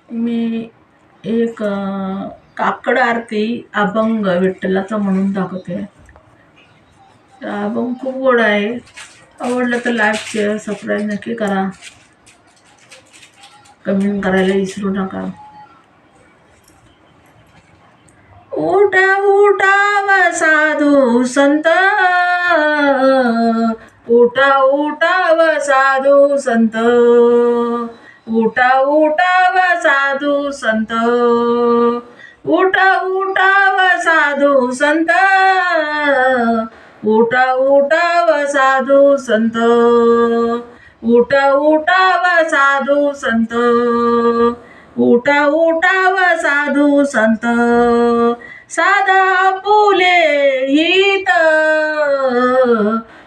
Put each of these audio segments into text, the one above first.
मी एक काकड आरती अभंग विठ्ठलाचा म्हणून दाखवते. अभंग खूप गोड आहे. आवडलं तर लाईक शेअर सबस्क्राईब नक्की करा. कमेंट करायला विसरू नका. उठा उठावा साधू संत, उठा उठाव साधू संत, उठा उठाव साधू संत, उठा उठाव साधू संत, उठा उठाव साधू संत, उठा उठाव साधू संत, उठा उठाव साधू संत. साधा आपुले हित,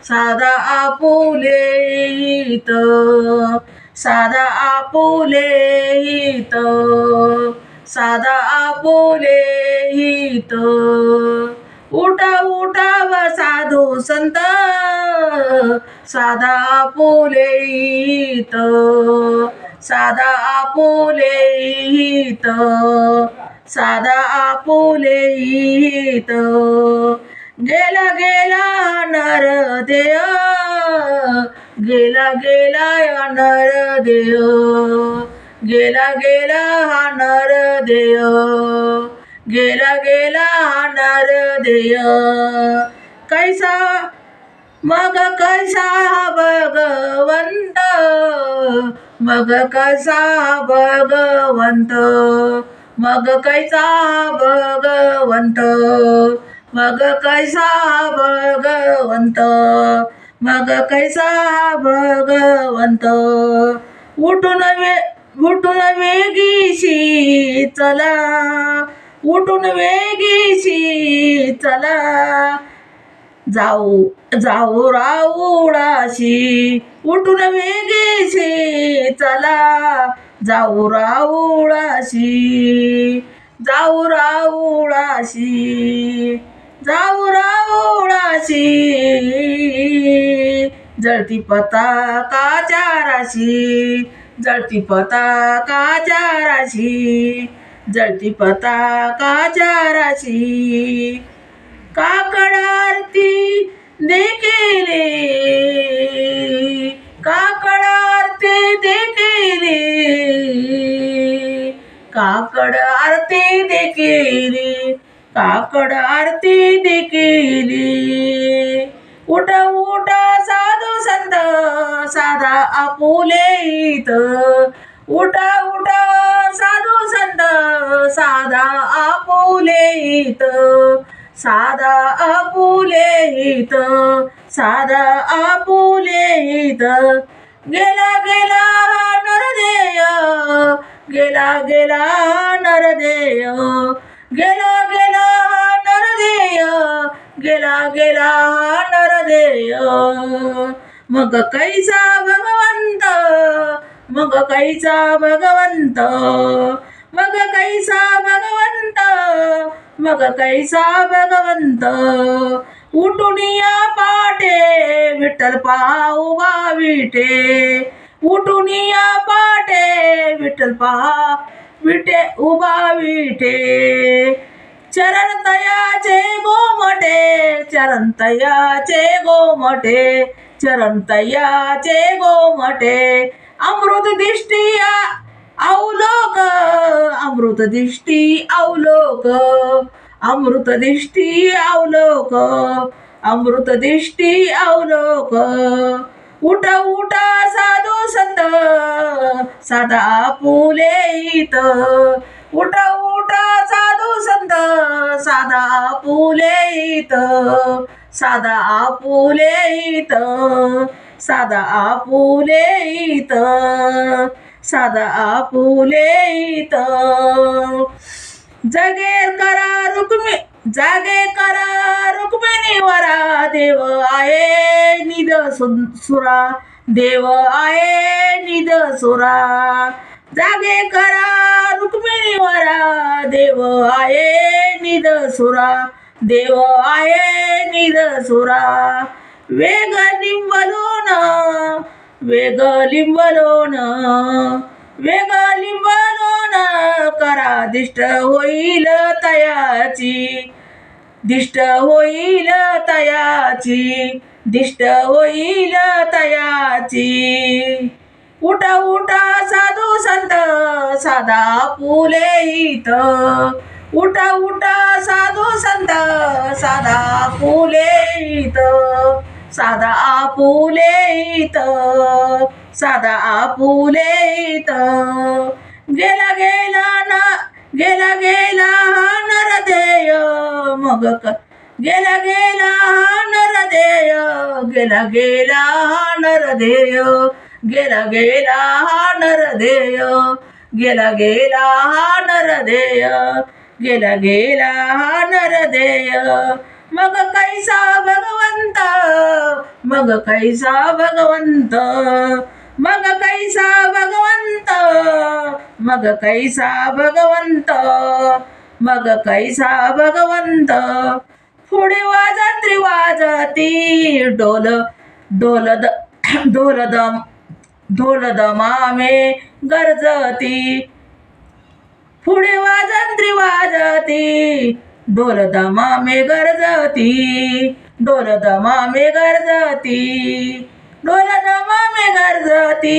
साधा आपुले हित, साधा आपुले हित, साधा आपुले हित. उठा उठाव साधू संत, साधा आपुले हित, साधा आपुले हित, साधा आपुले हित. गेला गेला नरदेव, गेला गेला नरदेव, गेला गेला नरदेव, गेला गेला नरदेव. कैसा मग कैसा भगवंत, मग कैसा भगवंत, मग कैसा भगवंत, मग कैसा भगवंत, मग कैसा भगवंत. उठून वेगीशी चला, उठून वेगीशी चला, जाऊ जाऊ राऊळाशी, उठून वेगीशी चला, जाऊ राऊळाशी, जाऊ राऊळाशी, जाऊ राऊळाशी. जळती पताकाच्या राशी, जळती पताकाच्या राशी, जळती पताकाच्या राशी. काकड आरती देखिले, काकड आरती देखिले, काकड आरती देखिली, काकड आरती देखिली. उठा उठा साधू संत, साधा आपुले हित, उठा उठा साधू संत, साधा आपुले हित, साधा आपुले हित, साधा आपुले हित. गेला गेला नरदेव, गेला गेला नरदेव, गेला गेला नरदेव, गेला गेला नरदेव. मग कैसा भगवंत, मग कैसा भगवंत, मग कैसा भगवंत, मग कैसा भगवंत. उठून या पाटे विठ्ठल पहा उभा विटे, उठून या पाटे विठ्ठल पहा विटे उभा विटे. चरण तयाचे गोमटे, चरण तयाचे गोमटे, चरण तयाचे गोमटे. अमृत दिष्टी अवलोक, अमृत दिष्टी अवलोक, अमृत दिष्टी अवलोक, अमृत दिष्टी अवलोक. उठा उठा साधू संत, साधा आपुले हित, उठा उठा साधू संत, साधा आपुले हित, साधा आपुले हित, साधा आपुले हित, साधा आपुले हित. जगे करा रुक्मी, जागे करा रुक्मिणी वरा, देव आहे निध सुरा, देव आहे निध सुरा. जागे करा रुक्मिणी वरा, देव आहे निध सुरा, देव आहे निध सुरा. वेग लिंबलोन, वेग लिंबलोन, वेग लिंबलोन, दिष्ट होईल तयाची, दिष्ट होईल तयाची, दिष्ट होईल तयाची. उठा उठा साधू संत साधा फुले इथं, उठा उठा साधू संत साधा फुले इथं, साधा फुले इथं, साधा फुले इथं. गेला गेला ना, गेला गेला नरदेय मग गेला गेला नरदेय, गेला गेला नरदेय, गेला गेला नरदेय, गेला गेला नरदेय, गेला गेला नरदेय. मग कैसा भगवंत, मग कैसा भगवंत, मग कैसा भगवंत, मग कैसा भगवंत, मग कैसा भगवंत. पुढे वाजंत्री वाजती ढोल, ढोल ढोल ढोल दमामे गरजती. पुढे वाजंत्री वाजती ढोल दमामे गरजती, ढोल दमामे गरजती, ढोल दमामे गरजती.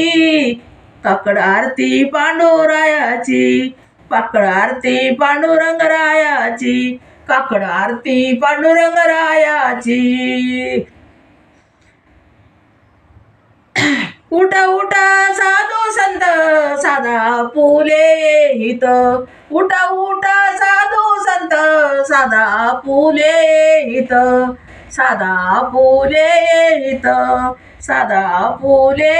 काकड आरती पांडुरायाची, काकड आरती पांडुरंगरायाची, काकड आरती पांडुरंगरायाची. उठा उठा साधू संत साधा फुले इथं, उठा उठा साधू संत साधा फुले इथं, साधा फुले इथं, साधा फुले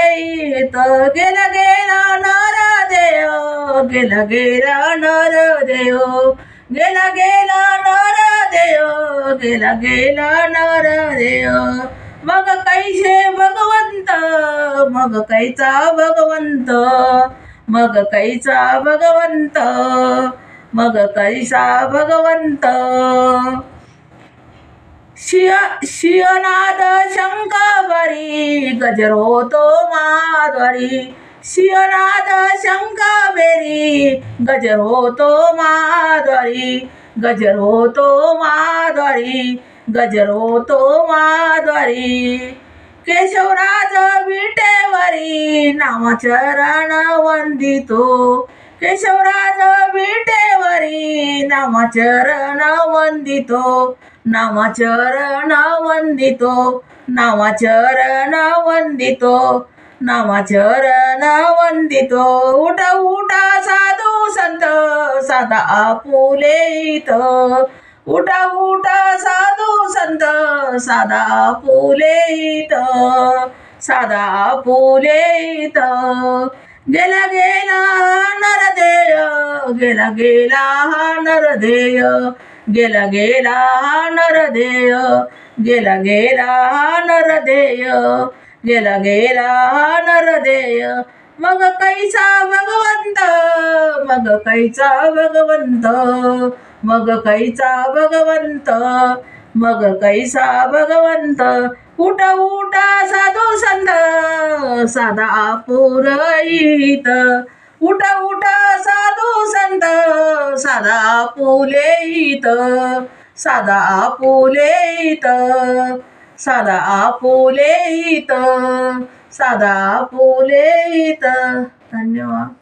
इथं. गेला गेला नरदेय, गेला गेला नरदेय, गेला गेला नरदेय, गेला गेला नरदेय. मग कैसे भगवंत, मग कैचा भगवंत, मग कैचा भगवंत, मग कैसा भगवंत. शिवनाद शंकबरी गजर होतो माधुरी, शिवनाद शंकबेरी गजर होतो माधुरी, गजर होतो माधुरी, गजर होतो माधुरी. केशवराज विटेवरी नामचरण वंदितो, केशवराज विटेवरी नामचरण वंदितो, नामचरण वंदितो, नामचरण वंदितो, नामचरण वंदितो. उठा उठा साधू संत साधा फुले इथं, उठा उठा साधू संत साधा फुले इथं, साधा फुले इथं. गेला गेला नरदेय, गेला गेला नरदेय, गेला गेला नरदेय, गेला गेला नरदेय, गेला गेला नरदेय. मग कैसा भगवंत, मग कैचा भगवंत, मग कैचा भगवंत, मग कैसा भगवंत. उठा उठा साधू संत साधा पुरहित, उठा उठा साधू संत साधा फुलेत, साधा फुलेत, साधा फुलेत, साधा फुलेत. धन्यवाद.